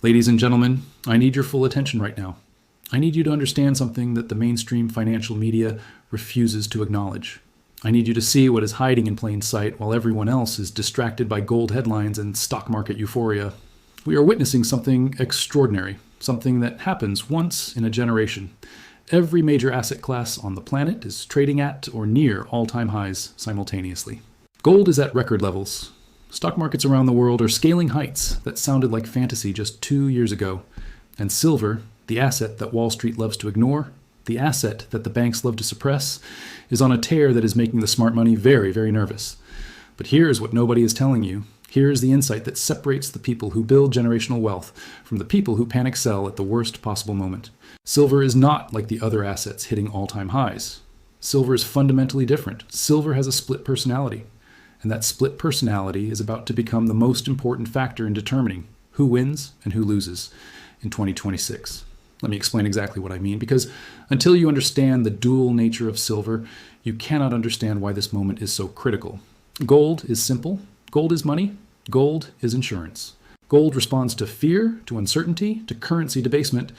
Ladies and gentlemen, I need your full attention right now. I need you to understand something that the mainstream financial media refuses to acknowledge. I need you to see what is hiding in plain sight while everyone else is distracted by gold headlines and stock market euphoria. We are witnessing something extraordinary, something that happens once in a generation. Every major asset class on the planet is trading at or near all-time highs simultaneously. Gold is at record levels. Stock markets around the world are scaling heights that sounded like fantasy just 2 years ago. And silver, the asset that Wall Street loves to ignore, the asset that the banks love to suppress, is on a tear that is making the smart money very, very nervous. But here's what nobody is telling you. Here's the insight that separates the people who build generational wealth from the people who panic sell at the worst possible moment. Silver is not like the other assets hitting all-time highs. Silver is fundamentally different. Silver has a split personality. And that split personality is about to become the most important factor in determining who wins and who loses in 2026. Let me explain exactly what I mean, because until you understand the dual nature of silver, you cannot understand why this moment is so critical. Gold is simple. Gold is money. Gold is insurance. Gold responds to fear, to uncertainty, to currency debasement.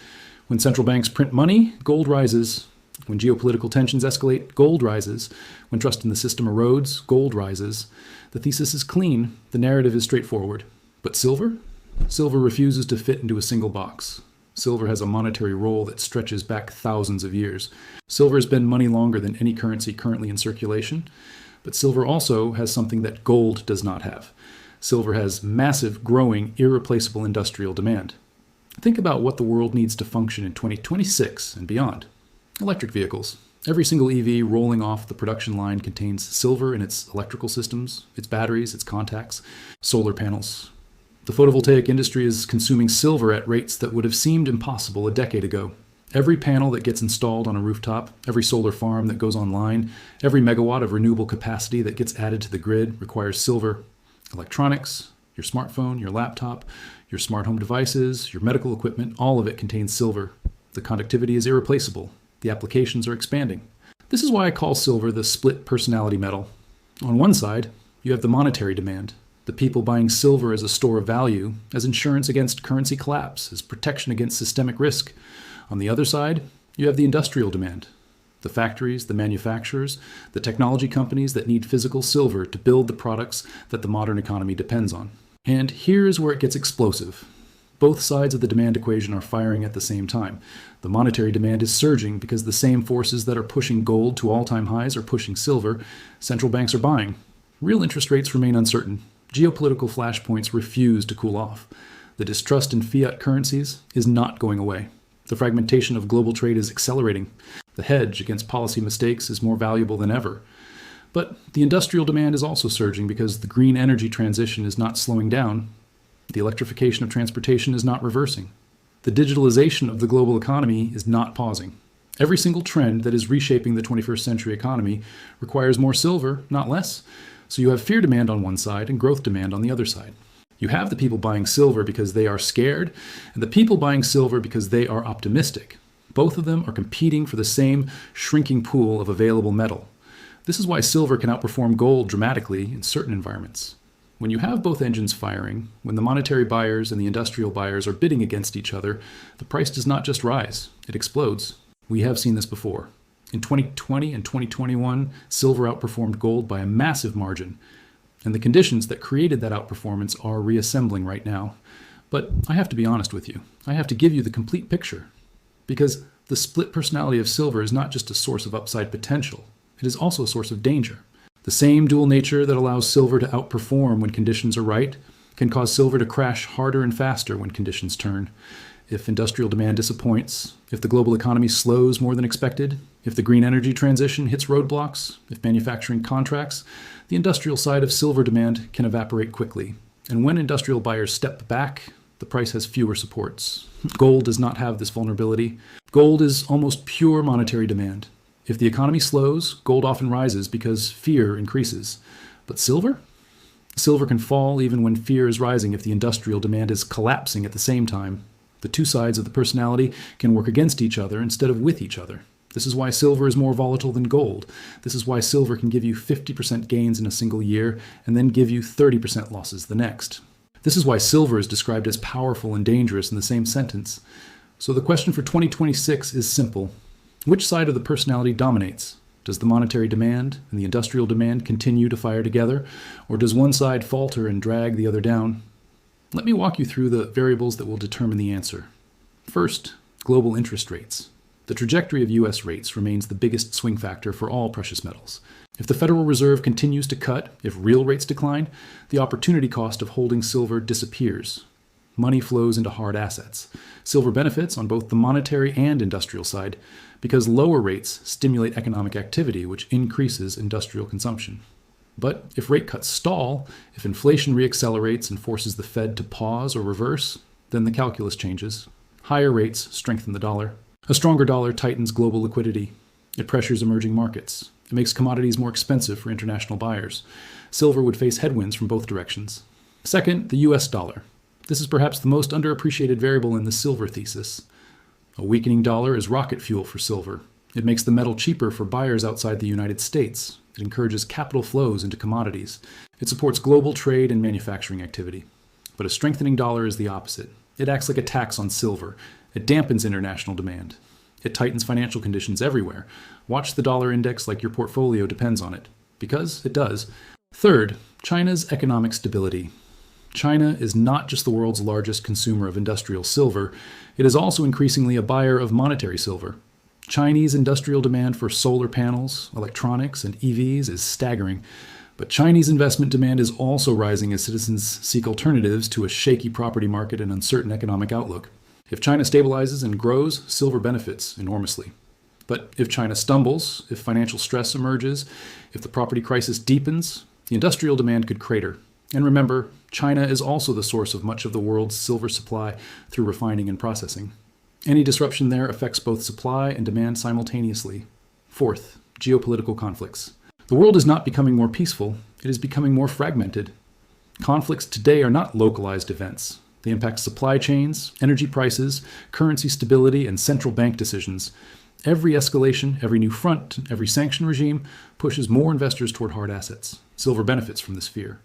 When central banks print money, gold rises. When geopolitical tensions escalate, gold rises. When trust in the system erodes, gold rises. The thesis is clean. The narrative is straightforward. But silver? Silver refuses to fit into a single box. Silver has a monetary role that stretches back thousands of years. Silver has been money longer than any currency currently in circulation. But silver also has something that gold does not have. Silver has massive, growing, irreplaceable industrial demand. Think about what the world needs to function in 2026 and beyond. Electric vehicles. Every single EV rolling off the production line contains silver in its electrical systems, its batteries, its contacts, solar panels. The photovoltaic industry is consuming silver at rates that would have seemed impossible a decade ago. Every panel that gets installed on a rooftop, every solar farm that goes online, every megawatt of renewable capacity that gets added to the grid requires silver. Electronics, your smartphone, your laptop, your smart home devices, your medical equipment, all of it contains silver. The conductivity is irreplaceable. The applications are expanding. This is why I call silver the split personality metal. On one side, you have the monetary demand, the people buying silver as a store of value, as insurance against currency collapse, as protection against systemic risk. On the other side, you have the industrial demand, the factories, the manufacturers, the technology companies that need physical silver to build the products that the modern economy depends on. And here's where it gets explosive. Both sides of the demand equation are firing at the same time. The monetary demand is surging because the same forces that are pushing gold to all-time highs are pushing silver. Central banks are buying. Real interest rates remain uncertain. Geopolitical flashpoints refuse to cool off. The distrust in fiat currencies is not going away. The fragmentation of global trade is accelerating. The hedge against policy mistakes is more valuable than ever. But the industrial demand is also surging because the green energy transition is not slowing down. The electrification of transportation is not reversing. The digitalization of the global economy is not pausing. Every single trend that is reshaping the 21st century economy requires more silver, not less. So you have fear demand on one side and growth demand on the other side. You have the people buying silver because they are scared, and the people buying silver because they are optimistic. Both of them are competing for the same shrinking pool of available metal. This is why silver can outperform gold dramatically in certain environments. When you have both engines firing, when the monetary buyers and the industrial buyers are bidding against each other, the price does not just rise, it explodes. We have seen this before. In 2020 and 2021, silver outperformed gold by a massive margin, and the conditions that created that outperformance are reassembling right now. But I have to be honest with you. I have to give you the complete picture, because the split personality of silver is not just a source of upside potential, it is also a source of danger. The same dual nature that allows silver to outperform when conditions are right can cause silver to crash harder and faster when conditions turn. If industrial demand disappoints, if the global economy slows more than expected, if the green energy transition hits roadblocks, if manufacturing contracts, the industrial side of silver demand can evaporate quickly. And when industrial buyers step back, the price has fewer supports. Gold does not have this vulnerability. Gold is almost pure monetary demand. If the economy slows, gold often rises because fear increases. But silver? Silver can fall even when fear is rising if the industrial demand is collapsing at the same time. The two sides of the personality can work against each other instead of with each other. This is why silver is more volatile than gold. This is why silver can give you 50% gains in a single year and then give you 30% losses the next. This is why silver is described as powerful and dangerous in the same sentence. So the question for 2026 is simple. Which side of the personality dominates? Does the monetary demand and the industrial demand continue to fire together, or does one side falter and drag the other down? Let me walk you through the variables that will determine the answer. First, global interest rates. The trajectory of U.S. rates remains the biggest swing factor for all precious metals. If the Federal Reserve continues to cut, if real rates decline, the opportunity cost of holding silver disappears. Money flows into hard assets. Silver benefits on both the monetary and industrial side because lower rates stimulate economic activity, which increases industrial consumption. But if rate cuts stall, if inflation reaccelerates and forces the Fed to pause or reverse, then the calculus changes. Higher rates strengthen the dollar. A stronger dollar tightens global liquidity. It pressures emerging markets. It makes commodities more expensive for international buyers. Silver would face headwinds from both directions. Second, the US dollar. This is perhaps the most underappreciated variable in the silver thesis. A weakening dollar is rocket fuel for silver. It makes the metal cheaper for buyers outside the United States. It encourages capital flows into commodities. It supports global trade and manufacturing activity. But a strengthening dollar is the opposite. It acts like a tax on silver. It dampens international demand. It tightens financial conditions everywhere. Watch the dollar index like your portfolio depends on it. Because it does. Third, China's economic stability. China is not just the world's largest consumer of industrial silver, it is also increasingly a buyer of monetary silver. Chinese industrial demand for solar panels, electronics, and EVs is staggering, but Chinese investment demand is also rising as citizens seek alternatives to a shaky property market and uncertain economic outlook. If China stabilizes and grows, silver benefits enormously. But if China stumbles, if financial stress emerges, if the property crisis deepens, the industrial demand could crater. And remember, China is also the source of much of the world's silver supply through refining and processing. Any disruption there affects both supply and demand simultaneously. Fourth, geopolitical conflicts. The world is not becoming more peaceful, it is becoming more fragmented. Conflicts today are not localized events. They impact supply chains, energy prices, currency stability, and central bank decisions. Every escalation, every new front, every sanction regime pushes more investors toward hard assets. Silver benefits from this fear.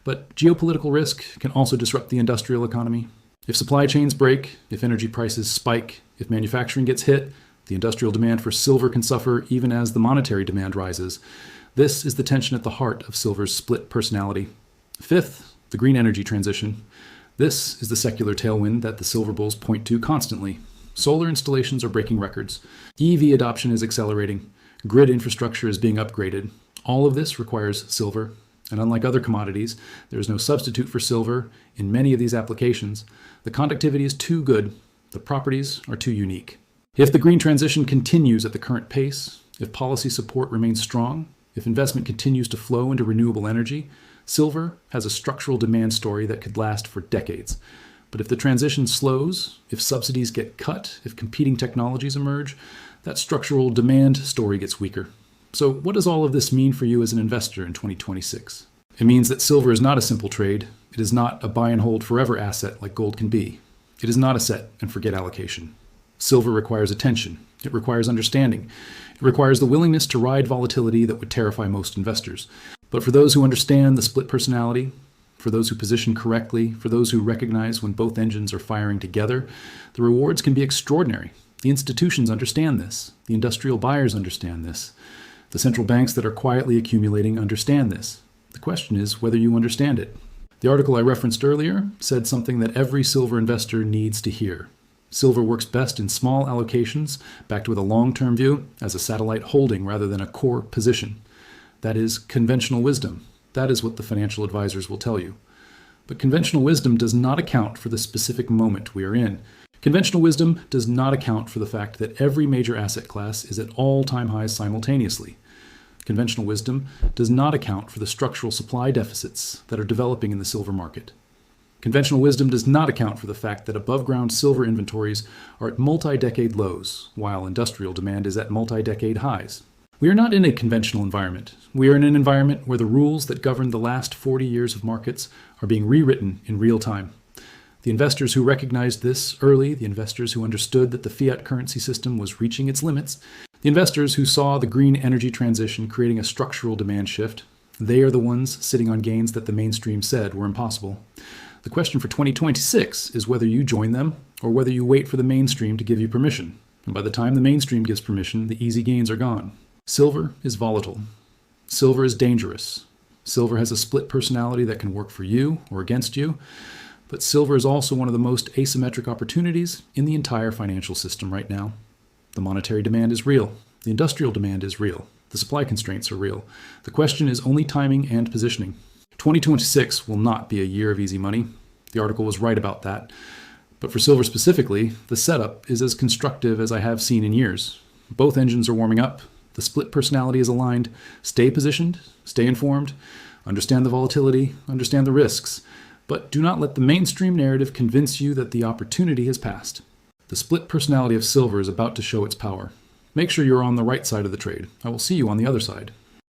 But geopolitical risk can also disrupt the industrial economy. If supply chains break, if energy prices spike, if manufacturing gets hit, the industrial demand for silver can suffer even as the monetary demand rises. This is the tension at the heart of silver's split personality. Fifth, the green energy transition. This is the secular tailwind that the silver bulls point to constantly. Solar installations are breaking records. EV adoption is accelerating. Grid infrastructure is being upgraded. All of this requires silver. And unlike other commodities, there is no substitute for silver in many of these applications. The conductivity is too good. The properties are too unique. If the green transition continues at the current pace, if policy support remains strong, if investment continues to flow into renewable energy, silver has a structural demand story that could last for decades. But if the transition slows, if subsidies get cut, if competing technologies emerge, that structural demand story gets weaker. So what does all of this mean for you as an investor in 2026? It means that silver is not a simple trade. It is not a buy and hold forever asset like gold can be. It is not a set and forget allocation. Silver requires attention. It requires understanding. It requires the willingness to ride volatility that would terrify most investors. But for those who understand the split personality, for those who position correctly, for those who recognize when both engines are firing together, the rewards can be extraordinary. The institutions understand this. The industrial buyers understand this. The central banks that are quietly accumulating understand this. The question is whether you understand it. The article I referenced earlier said something that every silver investor needs to hear. Silver works best in small allocations, backed with a long-term view, as a satellite holding rather than a core position. That is conventional wisdom. That is what the financial advisors will tell you. But conventional wisdom does not account for the specific moment we are in. Conventional wisdom does not account for the fact that every major asset class is at all-time highs simultaneously. Conventional wisdom does not account for the structural supply deficits that are developing in the silver market. Conventional wisdom does not account for the fact that above-ground silver inventories are at multi-decade lows, while industrial demand is at multi-decade highs. We are not in a conventional environment. We are in an environment where the rules that govern the last 40 years of markets are being rewritten in real time. The investors who recognized this early, the investors who understood that the fiat currency system was reaching its limits, the investors who saw the green energy transition creating a structural demand shift, they are the ones sitting on gains that the mainstream said were impossible. The question for 2026 is whether you join them or whether you wait for the mainstream to give you permission. And by the time the mainstream gives permission, the easy gains are gone. Silver is volatile. Silver is dangerous. Silver has a split personality that can work for you or against you. But silver is also one of the most asymmetric opportunities in the entire financial system right now. The monetary demand is real. The industrial demand is real. The supply constraints are real. The question is only timing and positioning. 2026 will not be a year of easy money. The article was right about that. But for silver specifically, the setup is as constructive as I have seen in years. Both engines are warming up. The split personality is aligned. Stay positioned, stay informed, understand the volatility, understand the risks. But do not let the mainstream narrative convince you that the opportunity has passed. The split personality of silver is about to show its power. Make sure you're on the right side of the trade. I will see you on the other side.